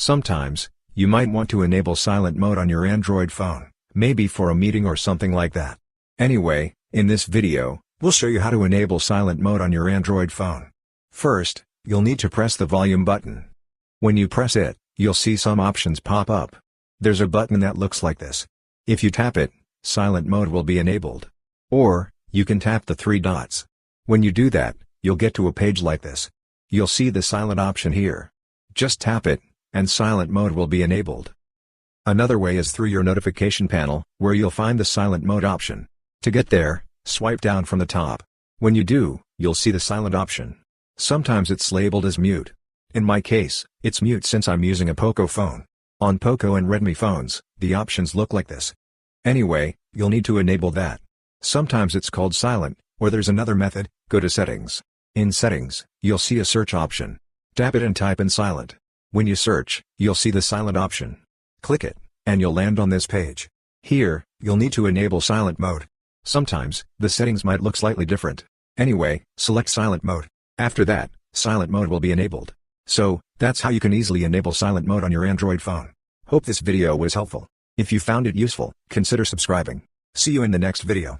Sometimes, you might want to enable silent mode on your Android phone, maybe for a meeting or something like that. Anyway, in this video, we'll show you how to enable silent mode on your Android phone. First, you'll need to press the volume button. When you press it, you'll see some options pop up. There's a button that looks like this. If you tap it, silent mode will be enabled. Or, you can tap the three dots. When you do that, you'll get to a page like this. You'll see the silent option here. Just tap it, and silent mode will be enabled. Another way is through your notification panel, where you'll find the silent mode option. To get there, swipe down from the top. When you do, you'll see the silent option. Sometimes it's labeled as mute. In my case, it's mute since I'm using a Poco phone. On Poco and Redmi phones, the options look like this. Anyway, you'll need to enable that. Sometimes it's called silent, or there's another method. Go to Settings. In Settings, you'll see a search option. Tap it and type in silent. When you search, you'll see the silent option. Click it, and you'll land on this page. Here, you'll need to enable silent mode. Sometimes, the settings might look slightly different. Anyway, select silent mode. After that, silent mode will be enabled. So, that's how you can easily enable silent mode on your Android phone. Hope this video was helpful. If you found it useful, consider subscribing. See you in the next video.